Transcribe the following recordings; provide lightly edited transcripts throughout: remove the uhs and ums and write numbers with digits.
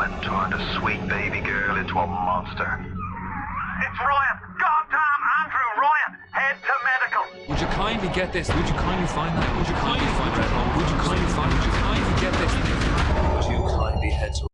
went and turned a sweet baby girl into a monster. It's Ryan! Goddamn Andrew Ryan! Head to medical! Would you kindly get this? Would you kindly find that? Would you kindly find that? Would you kindly find? Would you kindly get this? Would you kindly head to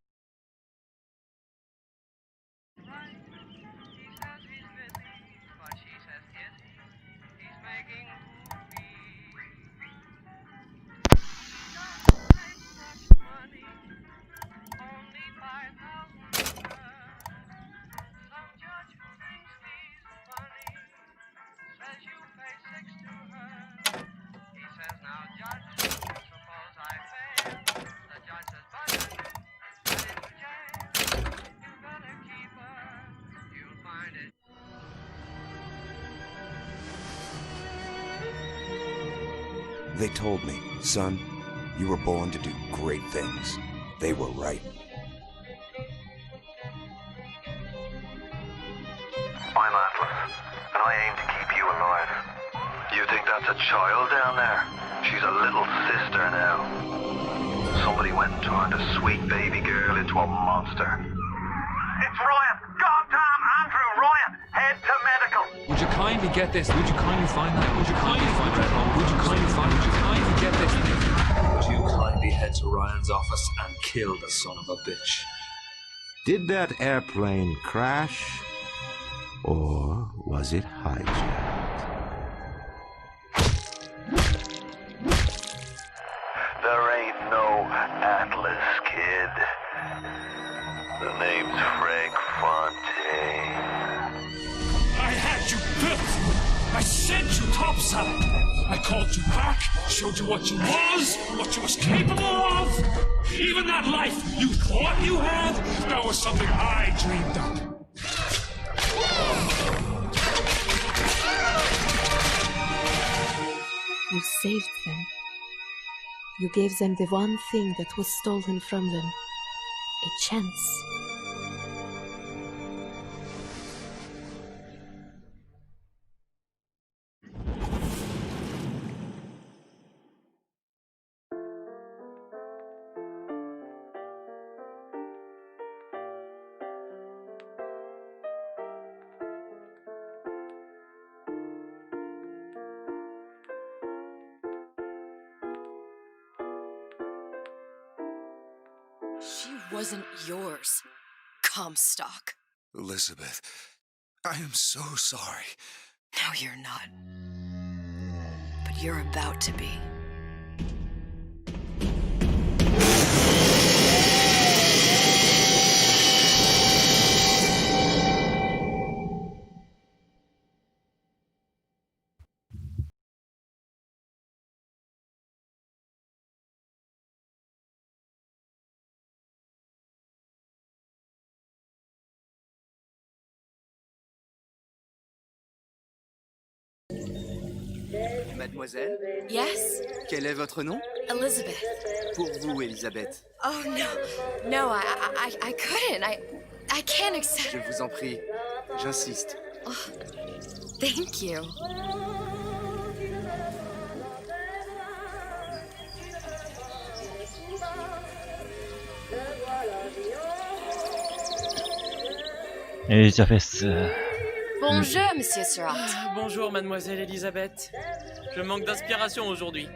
They told me, son, you were born to do great things. They were right. I'm Atlas, and I aim to keep you alive. You think that's a child down there? She's a little sister now. Somebody went and turned a sweet baby girl into a monster. It's Ryan! Goddamn Andrew Ryan! Head to medical! Would you kindly get this? Would you kindly find that? Would you kindly find that? Would you kindly find? Would you kindly get this? Would you kindly head to Ryan's office and kill the son of a bitch? Did that airplane crash? Or was it hijacked? There ain't no Atlas, kid. The name's Frank Fontaine. I had you built. I sent you topside. I called you back, showed you what you was capable of. Even that life you thought you had, that was something I dreamed up. You saved them. You gave them the one thing that was stolen from them. A chance. She wasn't yours, Comstock. Elizabeth, I am so sorry. No, you're not. But you're about to be. Mademoiselle, Yes? quel est votre nom? Elizabeth. Pour vous, Elisabeth. Oh, no. No, I couldn't. I can't accept. Je vous en prie, j'insiste. Oh, thank you. 엘리자베스. Bonjour, Monsieur Surratt. Bonjour, mademoiselle Elisabeth. Je manque d'inspiration aujourd'hui.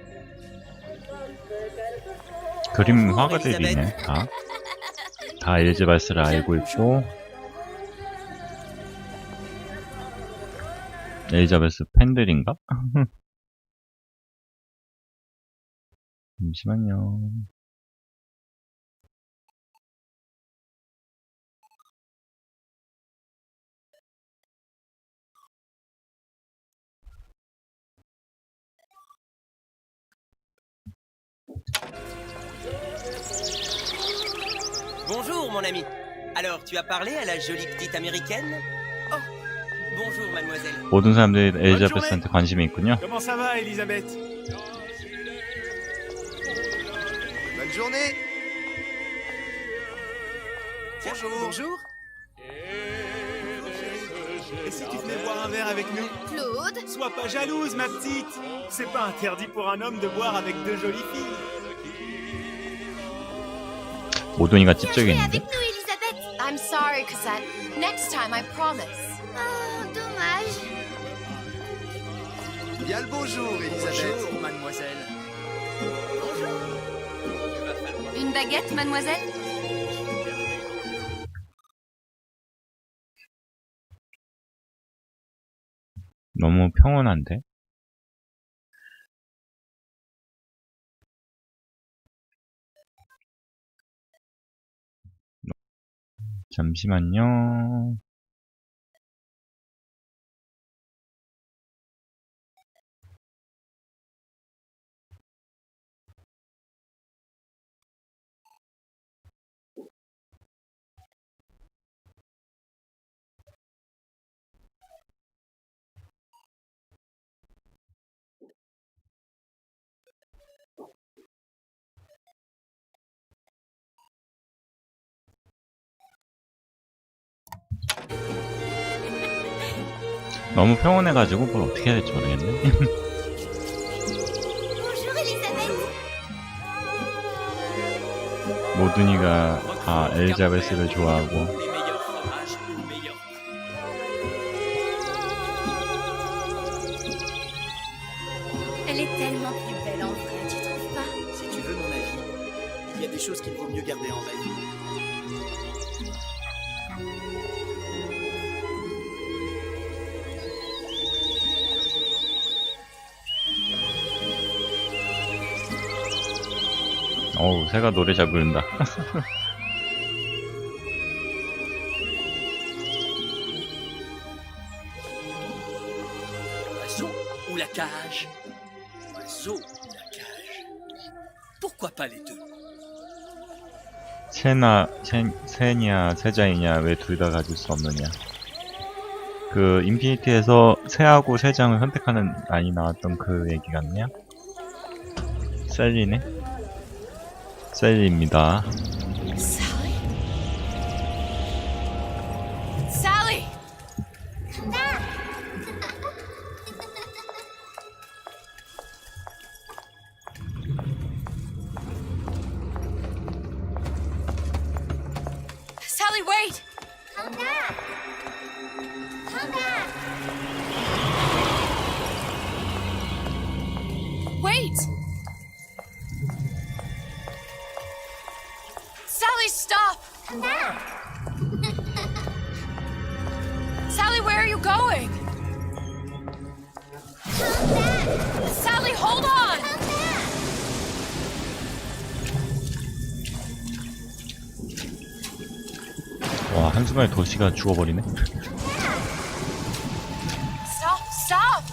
그림 화가들이네. 다 엘리자베스를 알고 있고 엘리자베스 팬들인가? 잠시만요. Bonjour, mon ami. Alors, tu as parlé à la jolie petite américaine? Oh, bonjour, mademoiselle. 모든 사람들이 엘리자베스한테 관심이 있군요. Comment ça va, Elisabeth? Bonne journée. Bonjour. Bonjour. Et si tu venais boire un verre avec nous? Claude? Sois pas jalouse, ma petite. C'est pas interdit pour un homme de boire avec deux jolies filles. 모돈이가 찝쩍이는데? I'm sorry, Cosette. Next time, I promise. Oh, dommage. Il y a le beau jour, Elisabeth. Bonjour, mademoiselle. Une baguette, mademoiselle? 너무 평온한데? 잠시만요. 너무 평온해가지고 뭘 어떻게 해야 될지 모르겠네. Bonjour, Elisabeth. 모든이가 다 엘리자베스를 좋아하고 Les meilleurs fromages, les meilleurs. Elle est tellement plus belle en vrai, tu trouves pas? Si tu veux mon avis, il y a des choses qu'il vaut mieux garder en rêve. 어우, 새가 노래 잘 부른다. Oiseau ou la cage? Oiseau ou la cage? Pourquoi pas les deux? 새냐, 새자이냐, 왜 둘 다 가질 수 없느냐. 그, 인피니티에서 새하고 새장을 선택하는 라인이 나왔던 그 얘기 같냐? 셀리네? 셀리입니다. Sally? Sally! Sally, wait! Come back. Come back. Wait! Sally, stop! Come back. Sally, where are you going? Come back. Sally, hold on! Come back. 와, 한순간에 도시가 죽어버리네. Stop, stop!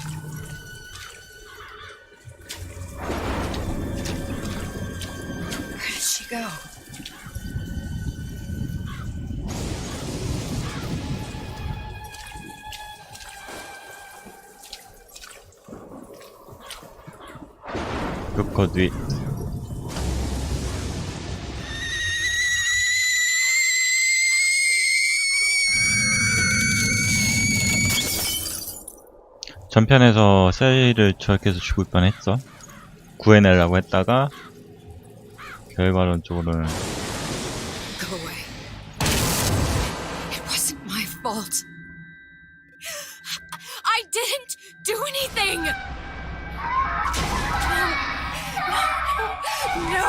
Where did she go? 끝컷 위. 전편에서 셀리를 저렇게 해서 죽을 뻔했어. 구해내려고 했다가 결과론적으로는 Go away. It wasn't my fault. I didn't do anything! No!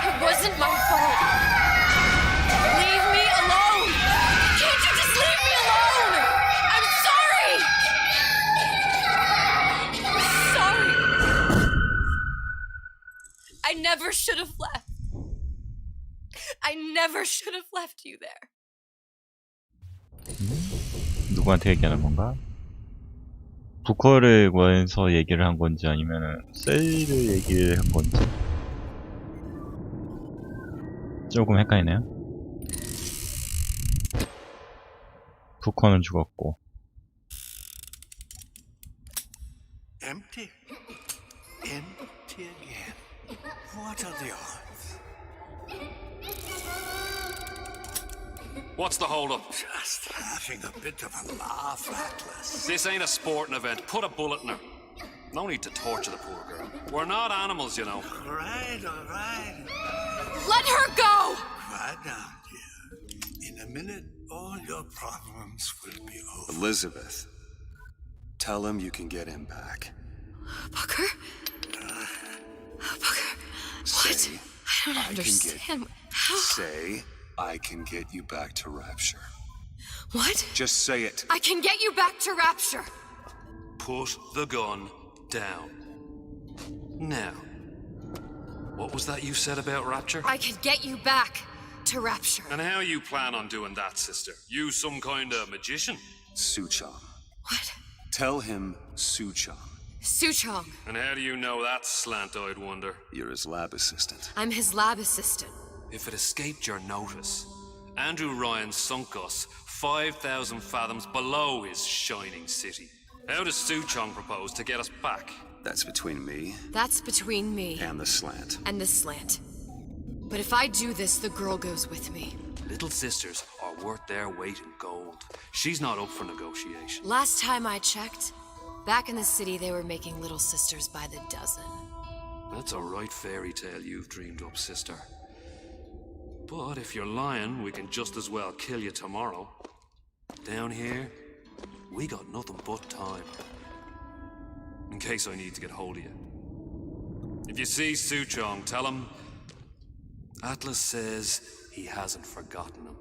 It wasn't my fault! Leave me alone! Can't you just leave me alone? I'm sorry! Sorry! I never should have left. I never should have left you there. 누구한테 얘기하는 건가? 부커를 원해서 얘기를 한 건지 아니면은 셀리를 얘기를 한 건지 조금 헷갈리네요. 부커는 죽었고 Empty. Empty again. What are the odds? What's the hold-up? Just having a bit of a laugh, Atlas. This ain't a sporting event. Put a bullet in her. No need to torture the poor girl. We're not animals, you know. All right, all right. Let her go! Quiet down, dear. In a minute, all your problems will be over. Elizabeth, tell him you can get him back. Booker? Booker? What? I don't understand. How? Say, I can get you back to Rapture. What? Just say it. I can get you back to Rapture. Put the gun down. Now, what was that you said about Rapture? I can get you back to Rapture. And how you plan on doing that, sister? You some kind of magician? Suchong. What? Tell him Suchong. Suchong. And how do you know that, slant-eyed wonder? You're his lab assistant. I'm his lab assistant. If it escaped your notice, Andrew Ryan sunk us 5,000 fathoms below his shining city. How does Suchong propose to get us back? That's between me That's between me and the slant. and the slant. But if I do this, the girl goes with me. Little sisters are worth their weight in gold. She's not up for negotiation. Last time I checked, back in the city they were making little sisters by the dozen. That's a right fairy tale you've dreamed up, sister. But if you're lying, we can just as well kill you tomorrow. Down here, we got nothing but time. In case I need to get hold of you. If you see Suchong, tell him Atlas says he hasn't forgotten him.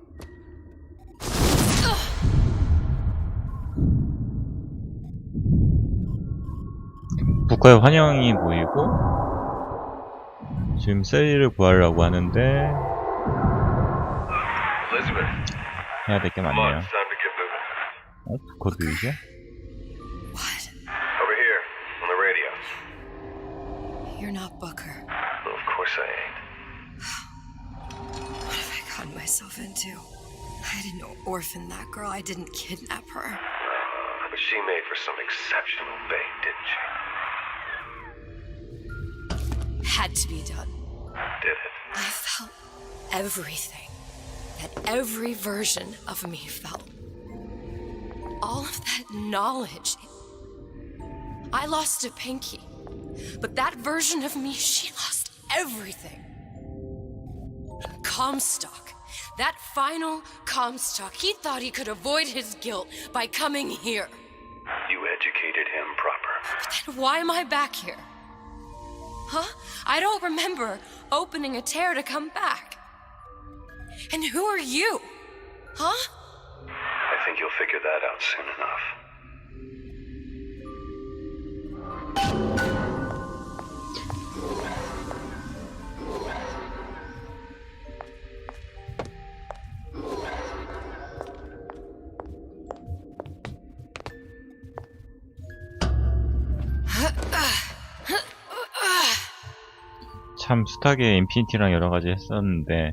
국가의 환영이 보이고 지금 셀리를 구하려고 하는데 해야 될 게 많네요. 국가 교육이야? Over here, on the radio. You're not Booker. Well, of course I ain't. What have I gotten myself into? I didn't orphan that girl. I didn't kidnap her. But she made for some exceptional bait, didn't she? Had to be done. Did it? I felt everything that every version of me felt. All of that knowledge. I lost a pinky, but that version of me, she lost everything. Comstock, that final Comstock, he thought he could avoid his guilt by coming here. You educated him proper. But then why am I back here? Huh? I don't remember opening a tear to come back. And who are you? Huh? I think you'll figure that out soon enough. 참 숱하게 인피니티랑 여러가지 했었는데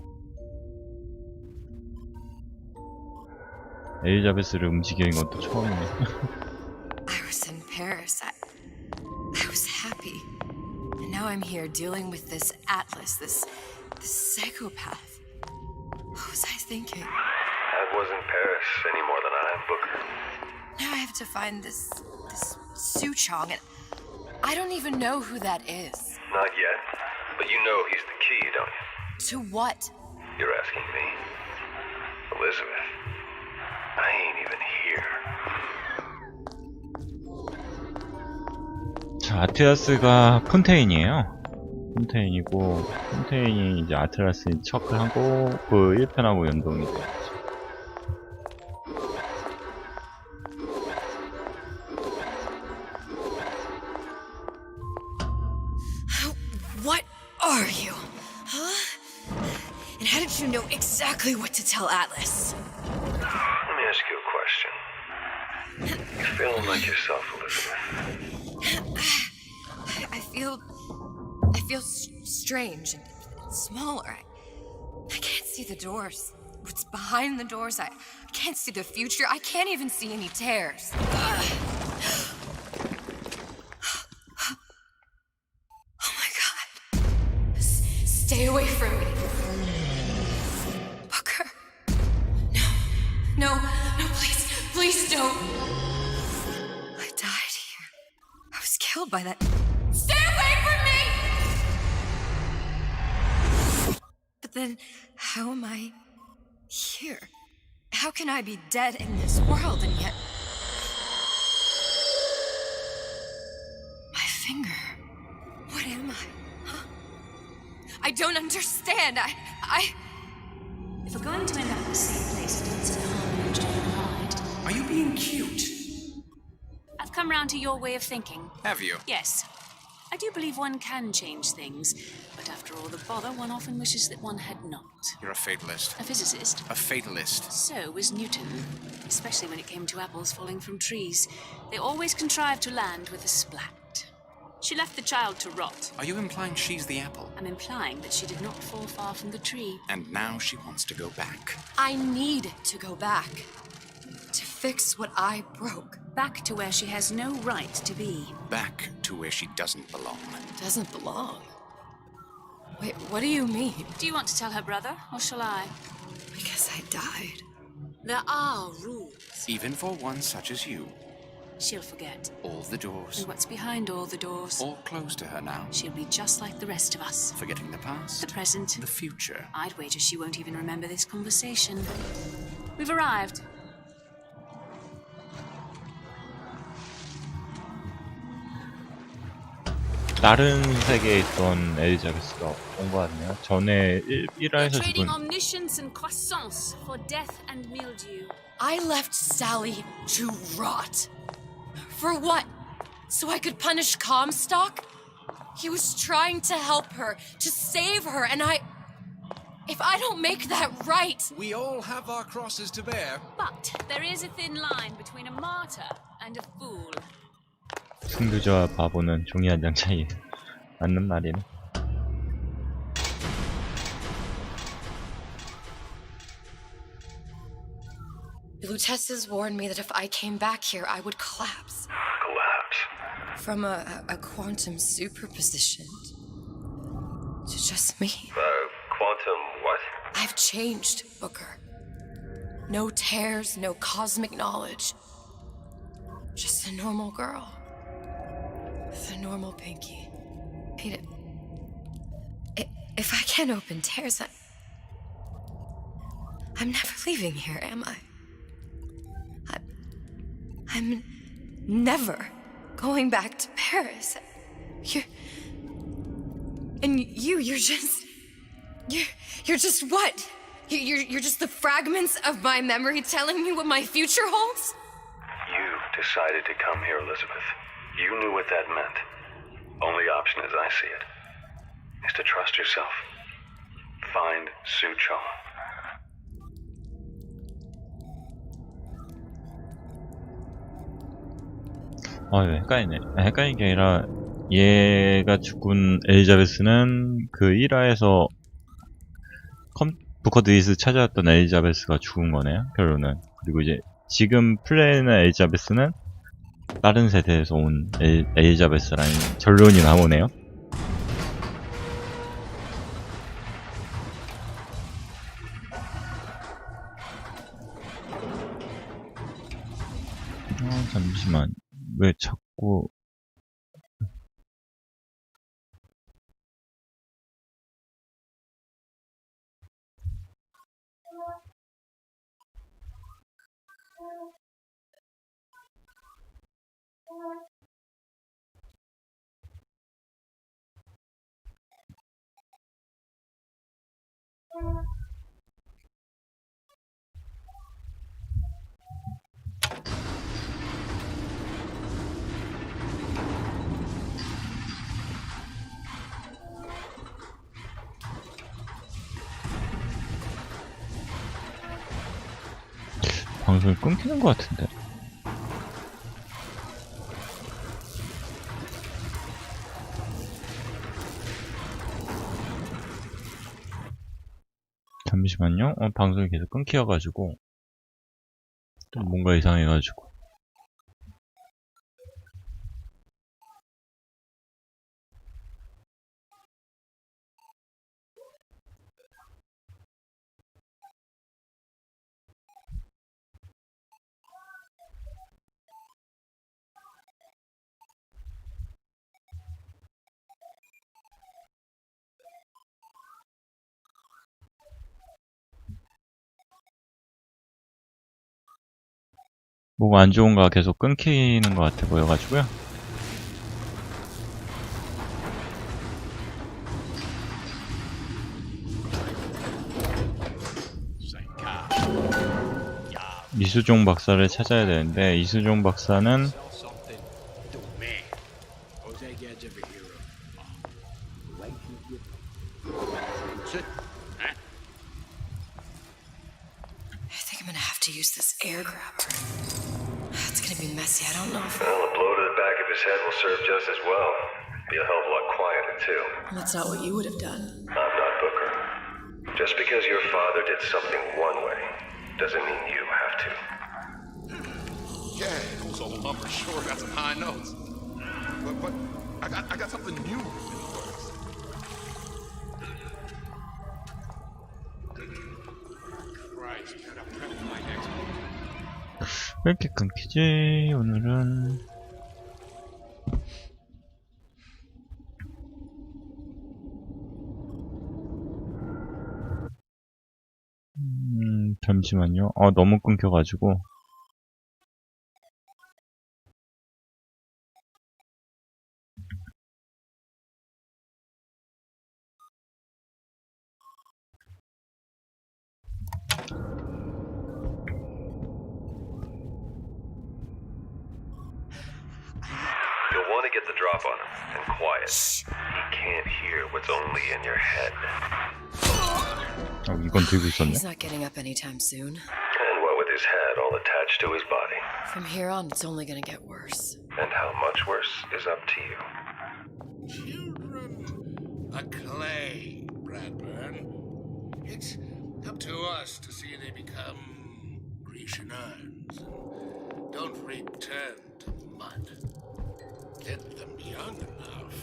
엘리자베스를 움직이는 건 또 처음이네. I was in Paris. I was happy. And now I'm here dealing with this Atlas, this psychopath. What was I thinking? That wasn't Paris any more than I am Booker. Now I have to find this Suchong, and I don't even know who that is. Not yet, but you know he's the key, don't you? To what? You're asking me. Elizabeth, I ain't even here. 자, 아트라스가 폰테인이에요. 폰테인이고, 폰테인이 이제 아트라스인 척을 하고, 그 1편하고 연동이 돼요. What are you? Huh? And how did you know exactly what to tell Atlas? Let me ask you a question. You feeling like yourself, Elizabeth? I feel strange and smaller. I can't see the doors. What's behind the doors? I can't see the future. I can't even see any tears. Oh my God. Stay away from me. Booker. No, please don't. I died here. I was killed by that. Stay away from me! Then how am I here? How can I be dead in this world and yet... My finger. What am I? Huh? I don't understand. If we're going to end up in the same place that ends in harmony and divide... Are you being cute? I've come round to your way of thinking. Have you? Yes. I do believe one can change things, but after all the bother, one often wishes that one had not. You're a fatalist. A physicist. A fatalist. So was Newton, especially when it came to apples falling from trees. They always contrived to land with a splat. She left the child to rot. Are you implying she's the apple? I'm implying that she did not fall far from the tree. And now she wants to go back. I need to go back. To fix what I broke. Back to where she has no right to be. Back to where she doesn't belong. Doesn't belong? Wait, what do you mean? Do you want to tell her brother, or shall I? Because I died. There are rules. Even for one such as you. She'll forget. All the doors. And what's behind all the doors? All closed to her now. She'll be just like the rest of us. Forgetting the past. The present. The future. I'd wager she won't even remember this conversation. We've arrived. 다른 세계에 있던 엘리자베스가 온 것 같네요. 전에 1화에서 Trading 죽은 omniscience and croissants for death and mildew. I left Sally to rot. For what? So I could punish Comstock? He was trying to help her, to save her, and if I don't make that right... We all have our crosses to bear. But there is a thin line between a martyr and a fool. 순교자와 바보는 종이 한 장 차이. 맞는 말이네. Lutesses warned me that if I came back here, I would collapse. Collapse? From a quantum superposition to just me. Quantum what? I've changed, Booker. No tears, no cosmic knowledge. Just a normal girl. With a normal pinky. If I can't open tears, I'm never leaving here, am I? I'm never going back to Paris. You're just what? You're just the fragments of my memory telling me what my future holds? You decided to come here, Elizabeth. You knew what that meant. Only option, as I see it, is to trust yourself. Find Suchong. 헷갈리네. 헷갈린 게 아니라 얘가 죽은 엘리자베스는 그 1화에서 부커 드이스 찾아왔던 엘리자베스가 죽은 거네요, 결론은. 그리고 이제 지금 플레이하는 엘리자베스는 다른 세대에서 온 엘리자베스라는 결론이 나오네요. 잠시만. 왜 자꾸 방송이 끊기는 것 같은데. 잠시만요. 방송이 계속 끊겨가지고 좀 뭔가 이상해가지고. 뭐가 안 좋은가 계속 끊기는 것 같아 보여가지고요. 이수종 박사를 찾아야 되는데 이수종 박사는 I think I'm gonna have to use this air grabber. It's gonna be messy. I don't know if. Well, a blow to the back of his head will serve just as well. Be a hell of a lot quieter, too. That's not what you would have done. I'm not Booker. Just because your father did something one way doesn't mean you have to. Yeah, those old bumpers sure got some high notes. But I got something new in the works. Christ, gotta prep my next one. 왜 이렇게 끊기지 오늘은? 잠시만요. 너무 끊겨가지고. You'll want to get the drop on him, and quiet. He can't hear what's only in your head. 이건 들고 있었네. He's not getting up anytime soon. And what with his head all attached to his body. From here on, it's only gonna get worse. And how much worse is up to you. Children, a clay, Bradburn. It's up to us to see they become Grecian urns and don't return to mud. Get them young enough.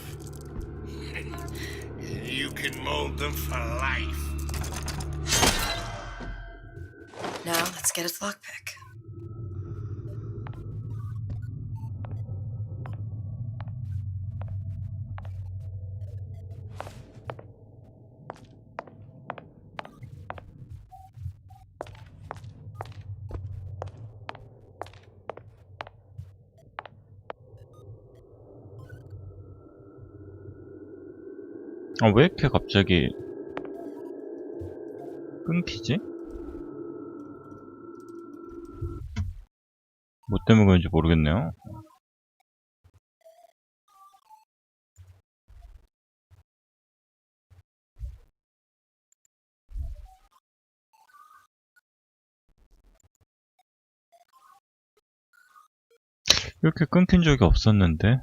You can mold them for life. Now, let's get his lockpick. 왜 이렇게 갑자기 끊기지? 뭐 때문에 그런지 모르겠네요. 이렇게 끊긴 적이 없었는데.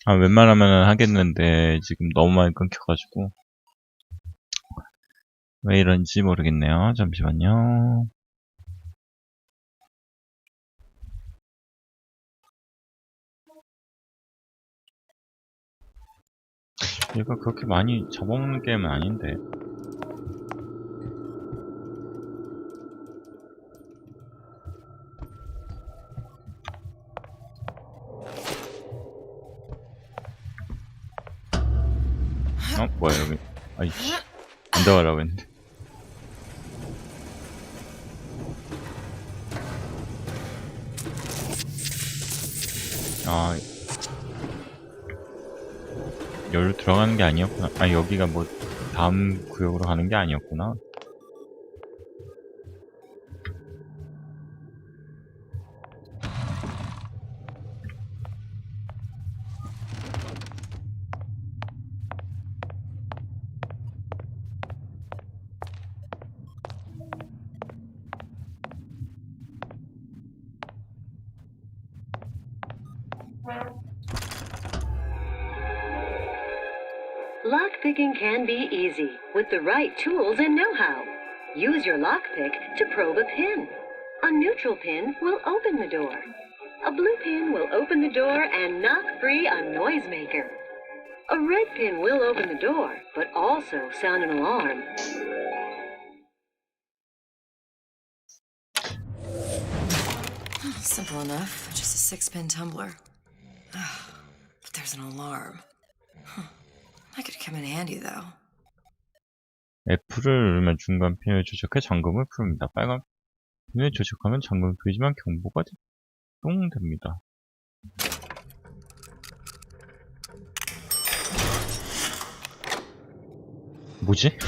웬만하면 하겠는데 지금 너무 많이 끊겨가지고 왜 이런지 모르겠네요. 잠시만요. 얘가 그렇게 많이 잡아먹는 게임은 아닌데. 뭐야 여기. 아이씨, 안 들어가려고 했는데. 여기로 들어가는 게 아니었구나. 여기가 뭐 다음 구역으로 가는 게 아니었구나. Lockpicking can be easy with the right tools and know-how. Use your lockpick to probe a pin. A neutral pin will open the door. A blue pin will open the door and knock free a noisemaker. A red pin will open the door, but also sound an alarm. Simple enough. Just a 6-pin tumbler. But there's an alarm. That could come in handy, though. F를 누르면 중간 핀을 조작해 잠금을 풉니다. 빨간 핀을 조작하면 잠금을 풀지만 경보가 작동됩니다. 뭐지?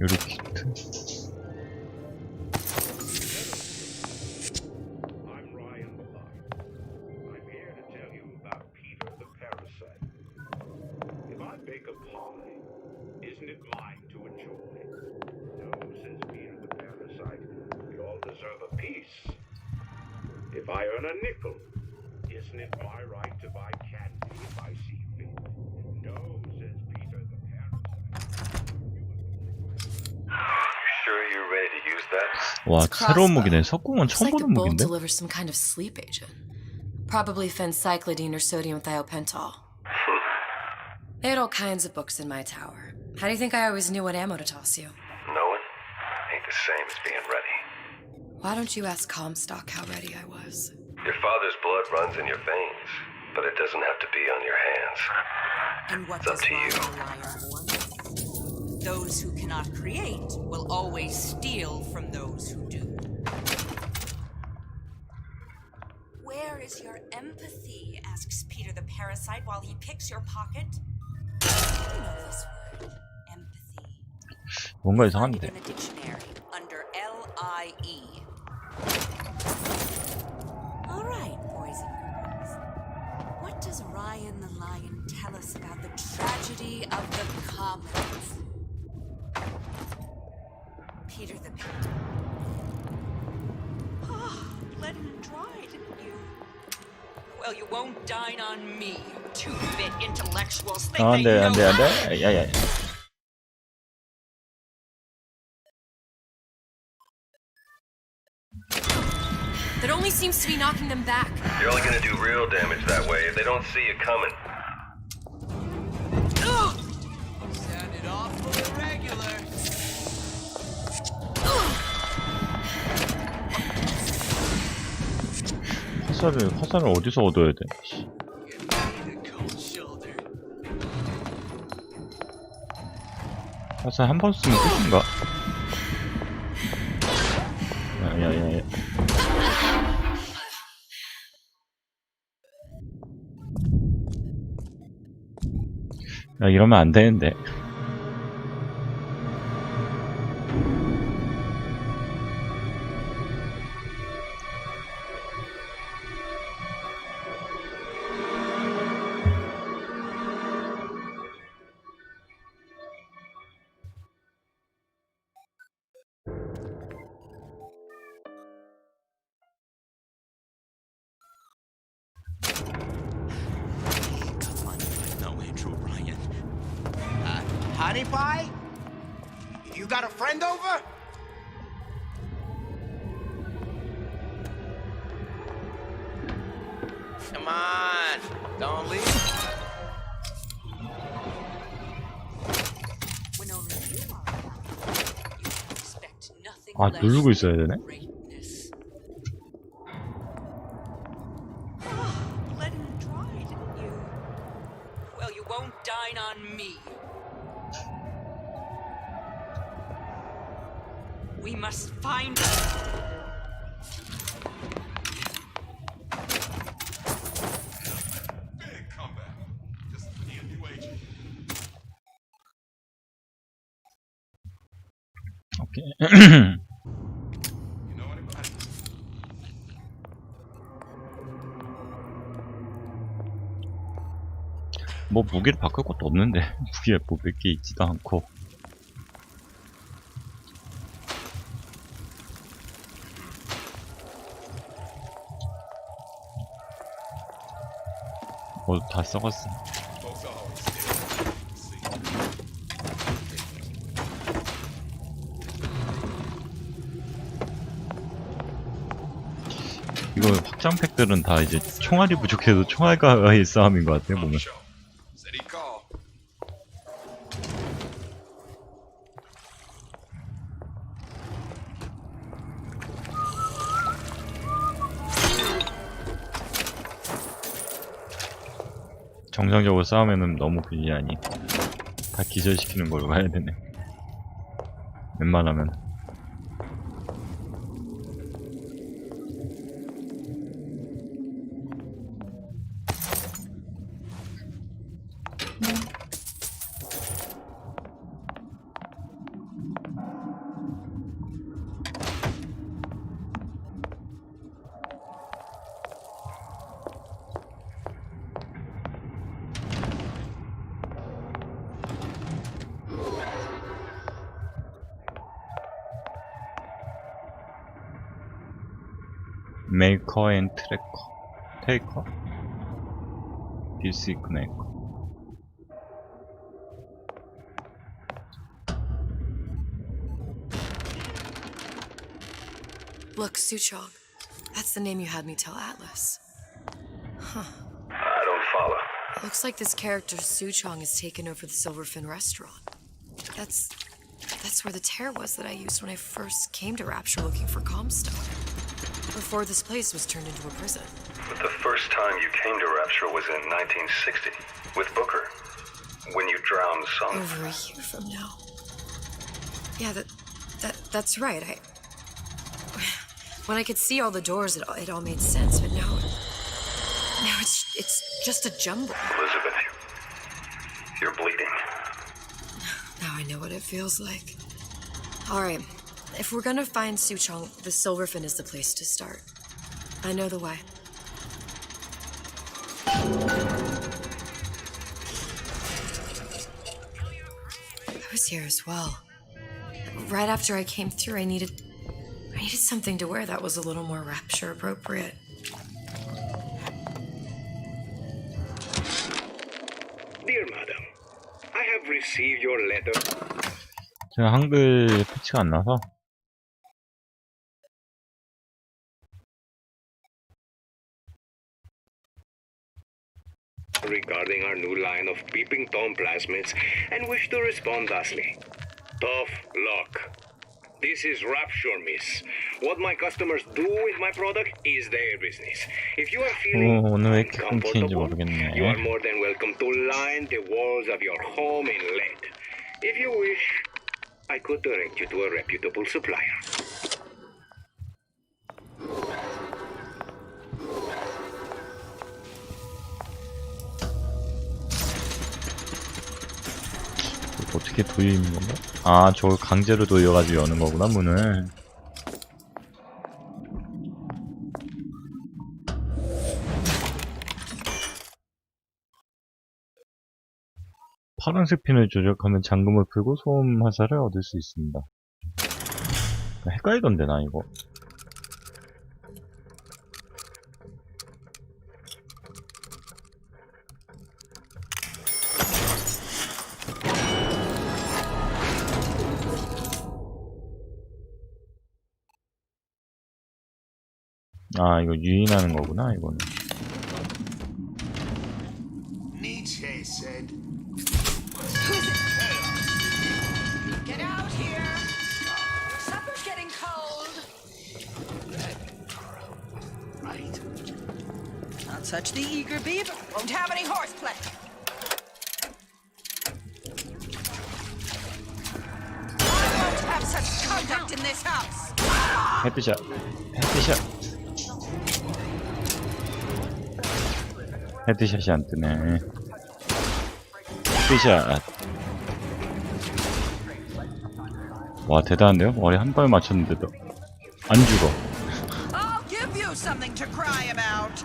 요리 키트. Isn't it mine to enjoy? No, says Peter the parasite. We all deserve a piece. If I earn a nickel, isn't it my right to buy candy if I see fit? No, says Peter the parasite. Sure you're ready to use that? 와, 새로운 무기네. 석궁은 Looks 처음 like the 보는 bolt 무기인데? delivers some kind of sleep agent. Probably phencyclidine or sodium thiopental. They had all kinds of books in my tower. How do you think I always knew what ammo to toss you? Knowing ain't the same as being ready. Why don't you ask Comstock how ready I was? Your father's blood runs in your veins, but it doesn't have to be on your hands. And what It's up does to you. Ryan Lion want? Those who cannot create will always steal from those who do. Where is your empathy? Asks Peter the parasite while he picks your pocket. You know this word, empathy. 뭔가 Find it 이상한데. in the dictionary under L-I-E. All right, boys and girls. What does Ryan the Lion tell us about the tragedy of the commons? Peter the let him try, didn't you? Well, you won't dine on me. Two-bit intellectuals think 안 they 돼, know 안 돼, 안 돼. 야야. That only seems to be knocking them back. You're only gonna do real damage that way if they don't see you coming. Sound it off for the regular. 화살을 어디서 얻어야 돼? 화살 한 번 쓰면 끝인가? 야야야. 야, 이러면 안 되는데. Honey Pie? You got a friend over? Come on, don't leave. When only you are around, you can expect nothing 아, less 누르고 있어야 than 되네? greatness. Let him try, didn't you? Well, you won't dine on me. We must find 오케이. 뭐 무기를 바꿀 것도 없는데 무기에 뭐 몇 개 있지도 않고. 다 썩었어. 이거 확장팩들은 다 이제 총알이 부족해도 총알과의 싸움인 것 같아요, 보면. 정상적으로 싸우면은 너무 불리하니 다 기절시키는 걸로 가야 되네. 웬만하면. 메이커 앤 트래커 테이커 빌 수 있구나 이거. Look, Suchong. That's the name you had me tell Atlas. Huh. I don't follow. Looks like this character Suchong has taken over the Silverfin restaurant. That's where the tear was that I used when I first came to Rapture looking for Comstock. Before this place was turned into a prison. But the first time you came to Rapture was in 1960, with Booker. When you drowned some... Over a year from now. Yeah, that's right. When I could see all the doors, it all made sense, but now it's just a jumble. Elizabeth, you're bleeding. Now I know what it feels like. All right. If we're gonna find Suchong, the Silverfin is the place to start. I know the way. I was here as well. Right after I came through, I needed something to wear that was a little more Rapture appropriate. Dear madam, I have received your letter. 제가 한글 패치가 안 나서. Regarding our new line of peeping Tom plasmids and wish to respond thusly. Tough luck. This is Rapture, miss. What my customers do with my product is their business. If you are feeling 오늘 왜 이렇게 끊기는지 uncomfortable, 모르겠네. you are more than welcome to line the walls of your home in lead. If you wish, I could direct you to a reputable supplier. 어떻게 돌리는 건가? 아, 저걸 강제로 돌려가지고 여는 거구나, 문을. 파란색 핀을 조작하면 잠금을 풀고 소음 화살을 얻을 수 있습니다. 헷갈리던데, 나 이거. 아, 이거 유인하는 거구나, 이거는. Nietzsche said, Get out here! Your supper's getting cold. right. Not such the eager beaver. Won't have any horseplay. I won't have such conduct in this house. 헤드샷. 헤드샷. 헤드샷이 안 뜨네. 헤드샷. 와, 대단한데요? 머리 한 방에 맞췄는데도 안 죽어. I'll give you something to cry about.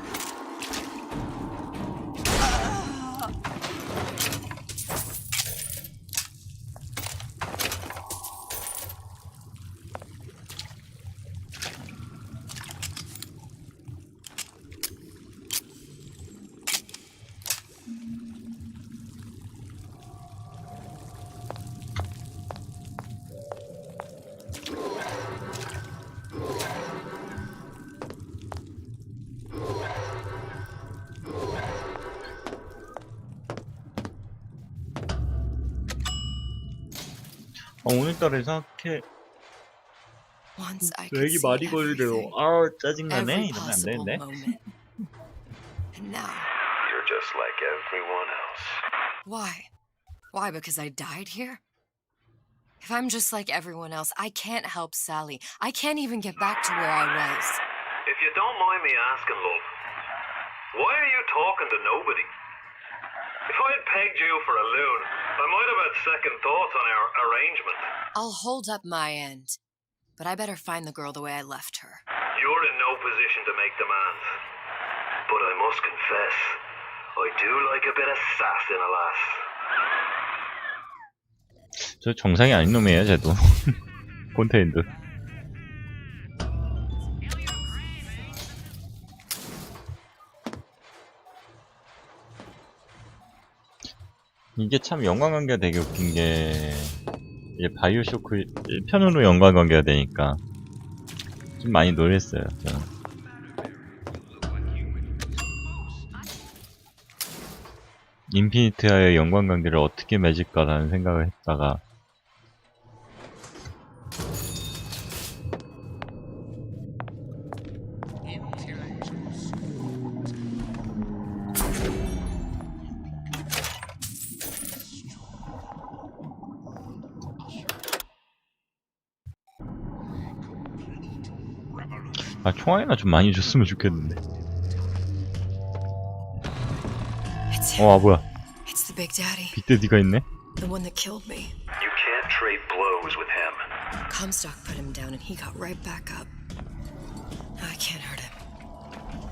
오늘따라 이상하게 Once I 왜 could 이렇게 see 말이 걸려요? everything, 아 짜증나네. every 이러면 안 possible 되는데. moment. And now, You're just like everyone else. why? Why? Because I died here? If I'm just like everyone else, I can't help Sally. I can't even get back to where I was. If you don't mind me asking, love, why are you talking to nobody? If I had pegged you for a loon, I might have had second thoughts on our arrangement. I'll hold up my end, but I better find the girl the way I left her. You're in no position to make demands. But I must confess, I do like a bit of sass in a lass. 저 정상이 아닌 놈이에요, 쟤도. 콘테인드. 이게 참 연관관계가 되게 웃긴 게 이제 바이오쇼크 1편으로 연관관계가 되니까 좀 많이 놀랬어요. 저는. 인피니트와의 연관관계를 어떻게 맺을까라는 생각을 했다가 아, 총알이나 좀 많이 줬으면 좋겠는데. 아, 뭐야. It's the Big Daddy, 빅데디가 있네? the one that killed me. You can't trade blows with him. Comstock put him down and he got right back up. I can't hurt him.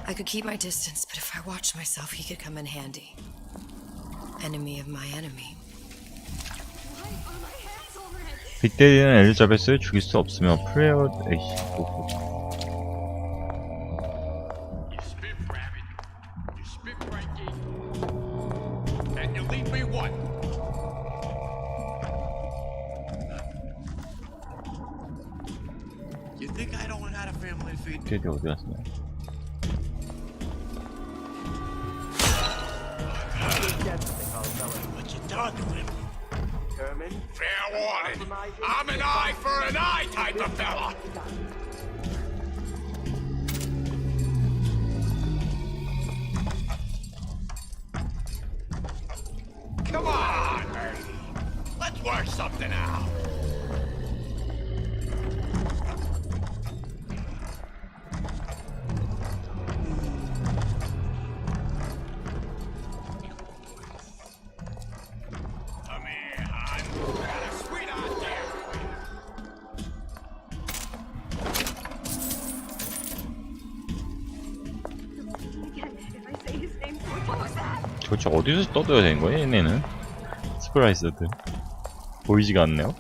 I could keep my distance, but if I watched myself, he could come in handy. Enemy of my enemy. 빅데디는 엘리자베스를 죽일 수 없으며 플레이어... 에이씨, And you leave me what? You think I don't have a family to feed? 빅데디 어디 갔어? What you talking with? Fair warning. I'm an eye for an eye type of fella. Come on, Ernie. Let's work something out. Come here, hon. Got a sweetheart there. 도대체 어디서 떠들어야 되는 거야, 얘네는? 스프라이스들. 보이지가 않네요?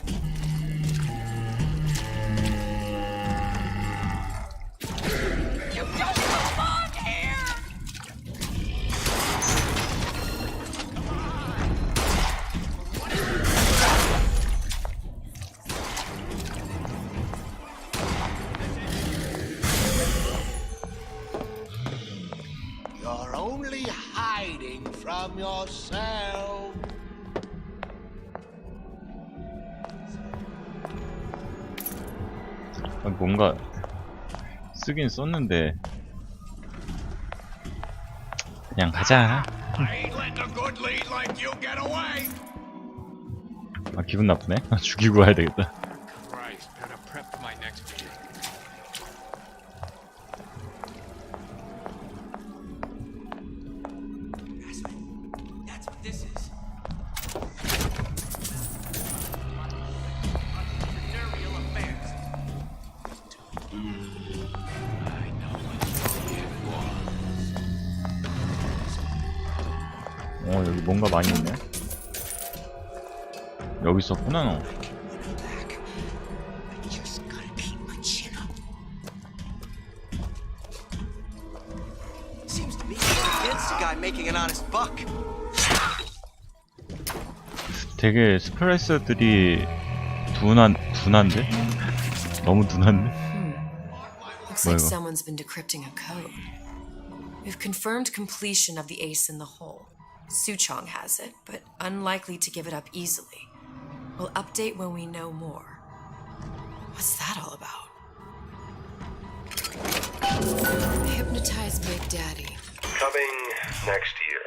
You're only hiding from yourself. 뭔가 쓰긴 썼는데 그냥 가자. I ain't letting a good lead like you get away. 아, 기분 나쁘네. 죽이고 가야 되겠다. Christ, better prep for my next video. That's what this is. Entrepreneurial affairs. I know what you're here for. 여기 뭔가 많이 있네. 여기 있었구나, 너. Just gotta keep my chin up. Seems to me you're against a guy making an honest buck. 되게 스프라이스들이 둔한데? 너무 둔한데? Looks 뭐야, like 이거? someone's been decrypting a code. We've confirmed completion of the ace in the hole. Suchong has it, but unlikely to give it up easily. We'll update when we know more. What's that all about? Hypnotize Big Daddy. Coming next year.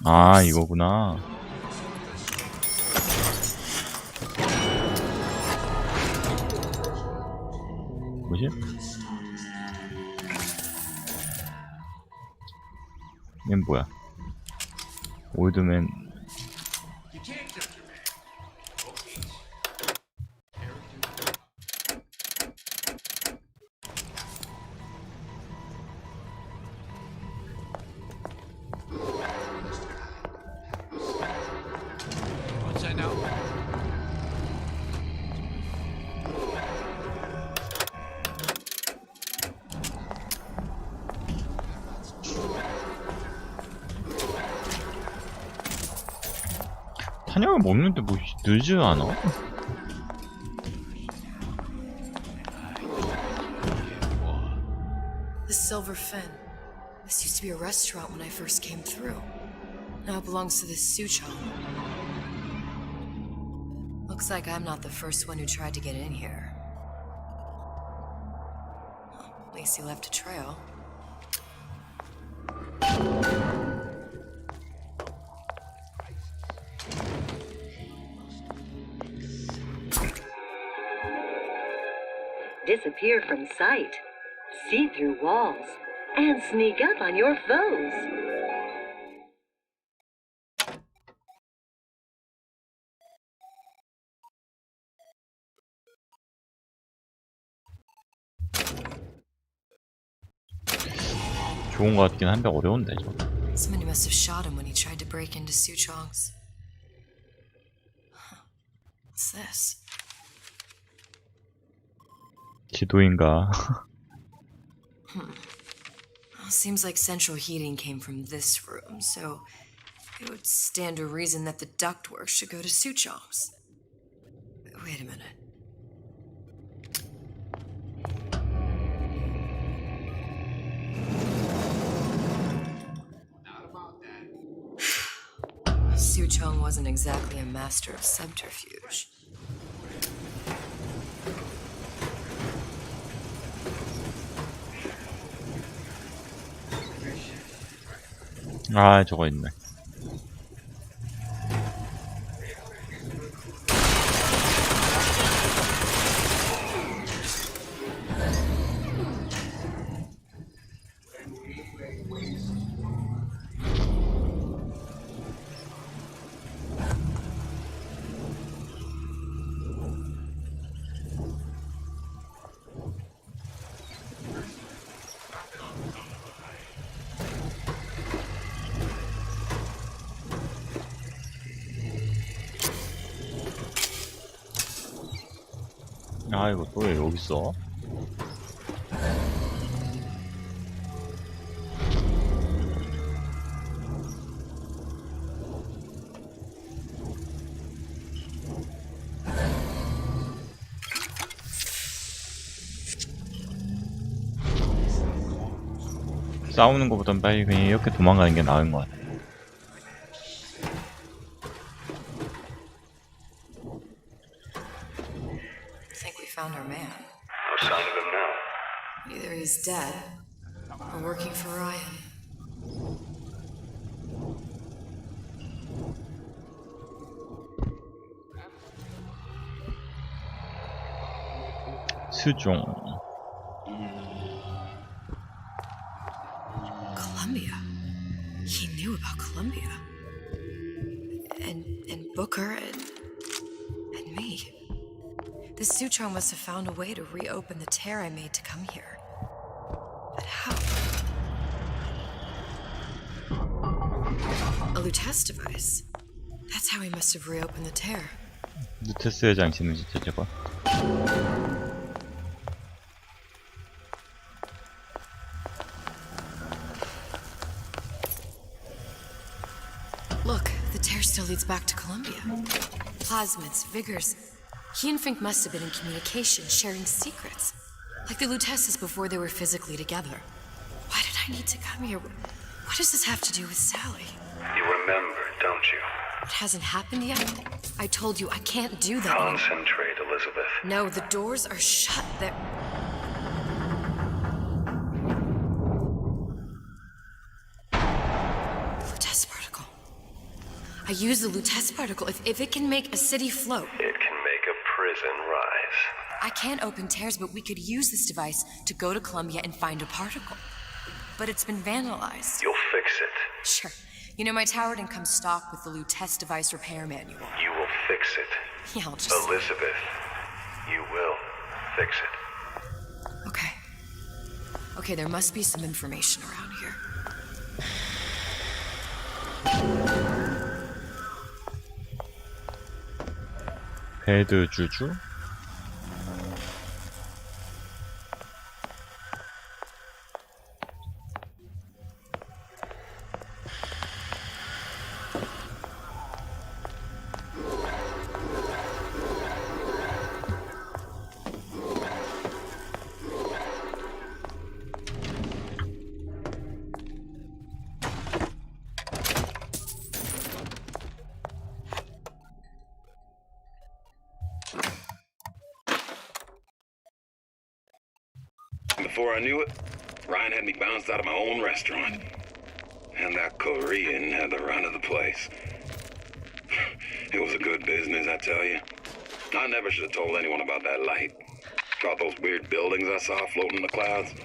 아, 이거구나. 뭐지? 얘는 뭐야? 올드맨. 탄약을 먹는데 뭐 늦지 않아? The Silver Fin. This used to be a restaurant when I first came through. Now it belongs to this Suchong. Looks like I'm not the first one who tried to get in here. At least he left a trail. Disappear from sight, see through walls, and sneak up on your foes. 좋은 것 같긴 한데 어려운데 저. Somebody must have shot him when he tried to break into Suchong's. What's this? 지도인가? Well, seems like central heating came from this room, so it would stand to reason that the ductwork should go to Suchong's. Wait a minute. Suchong wasn't exactly a master of subterfuge. 아, 저거 있네. 아, 이거 또 왜 여기 있어? 싸우는 것보단 빨리 그냥 이렇게 도망가는 게 나은 것 같아. Found our man. No sign of him now. Either he's dead or working for Ryan. 수종. Columbia. He knew about Columbia. And Booker and me. This Suchong must have found a way to reopen the tear I made to come here. But how? A Lutece device. That's how he must have reopened the tear. 루테스의 장치는 진짜 저거. Look, the tear still leads back to Columbia. Plasmids, vigors. He and Fink must have been in communication, sharing secrets. Like the Luteces before they were physically together. Why did I need to come here? What does this have to do with Sally? You remember, don't don't you? It hasn't happened yet. I told you I can't do that. Concentrate, Elizabeth. No, the doors are shut. They're... Lutece particle. I use the Lutece particle. If it can make a city float. It can make a prison rise. I can't open tears, but we could use this device to go to Columbia and find a particle. But it's been vandalized. You'll fix it. Sure. You know, my tower didn't come stock with the Lutece device repair manual. You will fix it. Yeah, I'll just... Elizabeth, you will fix it. Okay. Okay, there must be some information around here. 배드 주주? Before I knew it, Ryan had me bounced out of my own restaurant. And that Korean had the run of the place. It was a good business, I tell you. I never should have told anyone about that light. About those weird buildings I saw floating in the clouds.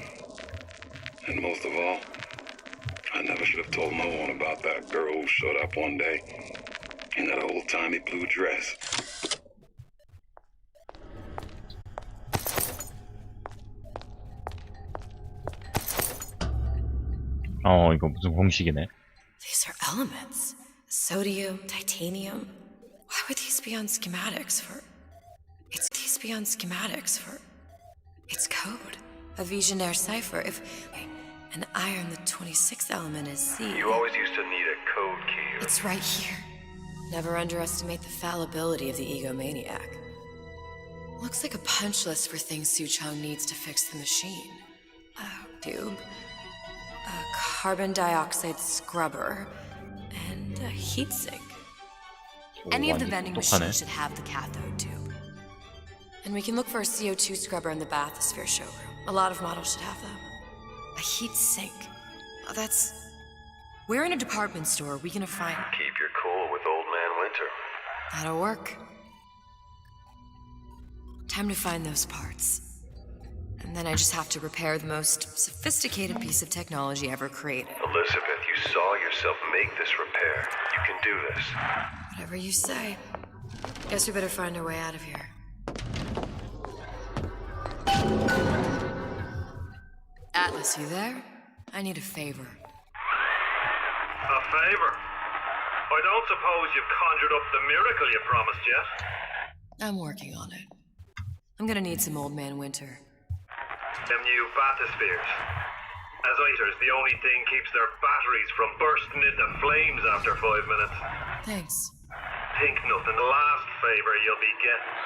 And most of all, I never should have told no one about that girl who showed up one day in that old-timey blue dress. 이거 무슨 공식이네. These are elements. Sodium, titanium. Why would these be on schematics for... It's code. A Visionaire cipher. If... An iron, the 26th element is Z. You always used to need a code key. It's right here. Never underestimate the fallibility of the egomaniac. Looks like a punch list for things Suchong needs to fix the machine. A tube. A carbon dioxide scrubber. And a heatsink. Any of the vending machines should have the cathode tube. And we can look for a CO2 scrubber in the bathysphere showroom. A lot of models should have them. A heat sink. Oh, that's... We're in a department store. We gonna find... Keep your cool with Old Man Winter. That'll work. Time to find those parts. And then I just have to repair the most sophisticated piece of technology ever created. Elizabeth, you saw yourself make this repair. You can do this. Whatever you say. Guess we better find our way out of here. Atlas, you there? I need a favor. A favor? I don't suppose you've conjured up the miracle you promised yet? I'm working on it. I'm gonna need some Old Man Winter. Them new bathyspheres. As items, the only thing keeps their batteries from bursting into flames after 5 minutes. Thanks. Think nothing. The last favor you'll be getting.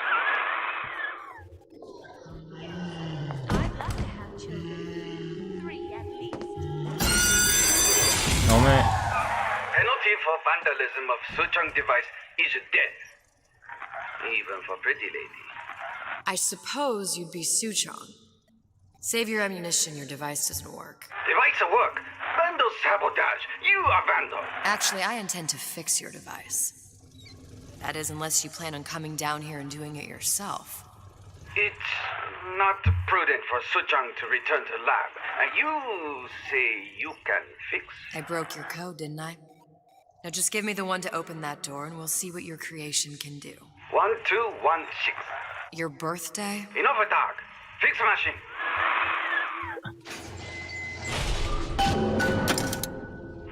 Penalty for vandalism of Suchong device is death. Even for pretty lady. I suppose you'd be Suchong. Save your ammunition, your device doesn't work. Device at work. Vandal sabotage. You are vandal. Actually, I intend to fix your device. That is, unless you plan on coming down here and doing it yourself. It's not prudent for Suchong to return to lab. You say you can fix? I broke your code, didn't I? Now just give me the one to open that door and we'll see what your creation can do. 1216. Your birthday? Enough attack. Fix machine.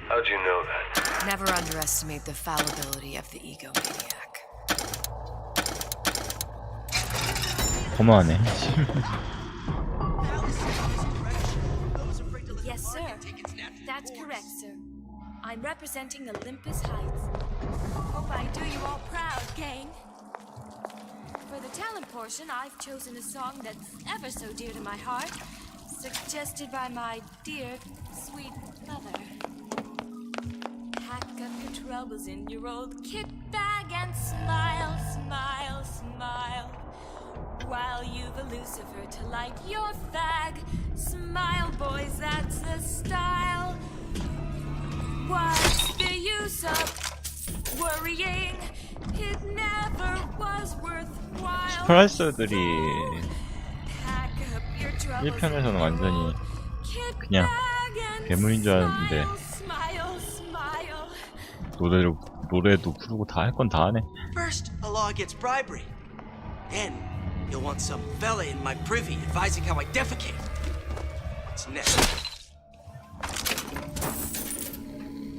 How'd you know that? Never underestimate the fallibility of the egomaniac. 고마워네. Yes, sir. That's correct, sir. I'm representing Olympus Heights. Hope I do you all proud, gang. For the talent portion, I've chosen a song that's ever so dear to my heart, suggested by my dear, sweet mother. Pack up your troubles in your old kit bag and smile, smile, smile. While you've a Lucifer to light your fag. Smile, boys, that's the style. What's the use of worrying? It never was worthwhile. 스프라이서들이 1편에서는 완전히 그냥 괴물인 줄 알았는데 노래도 부르고 다 할 건 다 하네. First, a law against bribery. Then, you'll want some fella in my privy advising how I defecate. What's next?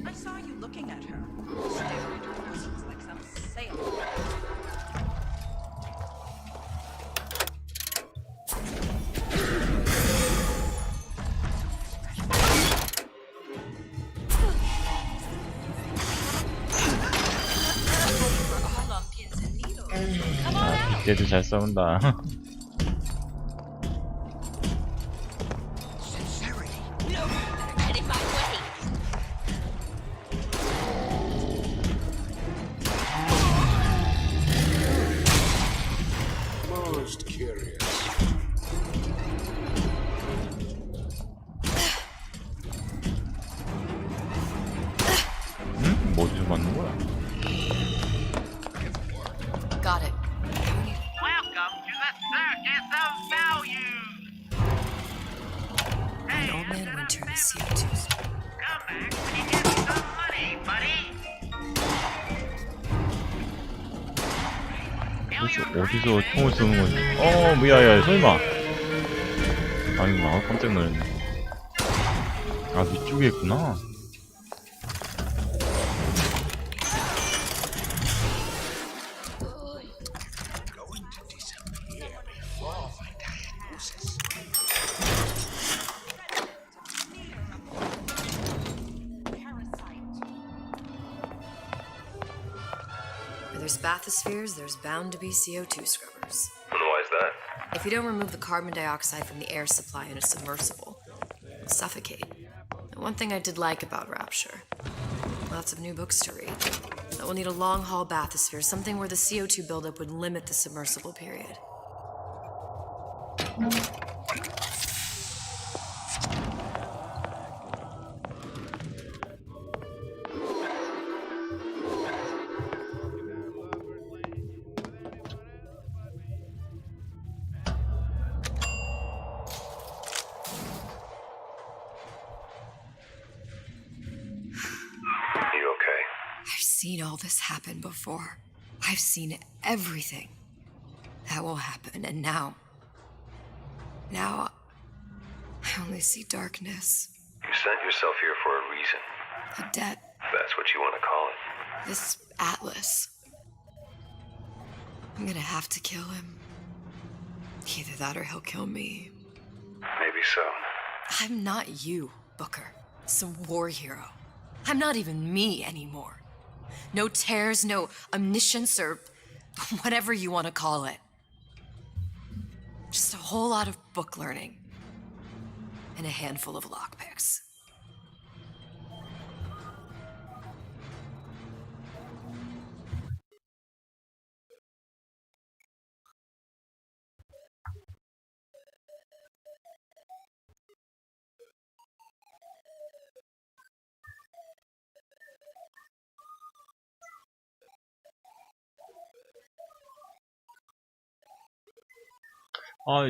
I saw you looking at her. Staring into her bosoms like some sailor. 얘도 잘 싸운다. Most curious. 뭐지 맞는 거야? Got it. Welcome to the Circus of Values! The old man went to the CO2's. Come back when you get some money, buddy! 어디서 총을 쏘는 건지. 뭐야, 설마. 아이고, 깜짝 놀랐네. 아, 위쪽에 있구나. Where there's bathyspheres, there's bound to be CO2 scrubbers. And why is that? If you don't remove the carbon dioxide from the air supply in a submersible, you'll suffocate. And one thing I did like about Rapture, lots of new books to read. But we'll need a long-haul bathysphere, something where the CO2 buildup would limit the submersible period. I've seen all this happen before. I've seen everything that will happen, and now I only see darkness. You sent yourself here for a reason. A debt. That's what you want to call it. This Atlas. I'm gonna have to kill him. Either that or he'll kill me. Maybe so. I'm not you, Booker. Some war hero. I'm not even me anymore. No tears, no omniscience, or whatever you want to call it. Just a whole lot of book learning. And a handful of lockpicks.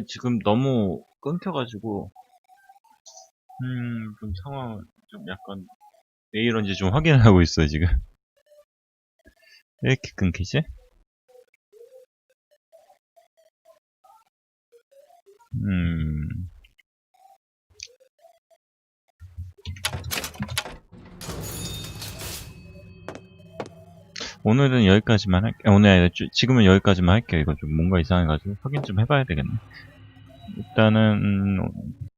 지금 너무 끊겨가지고, 좀 상황, 좀 약간, 왜 이런지 좀 확인하고 있어요, 지금. 왜 이렇게 끊기지? 오늘은 여기까지만 할게요. 오늘 아니라 지금은 여기까지만 할게요. 이거 좀 뭔가 이상해가지고 확인 좀 해봐야 되겠네. 일단은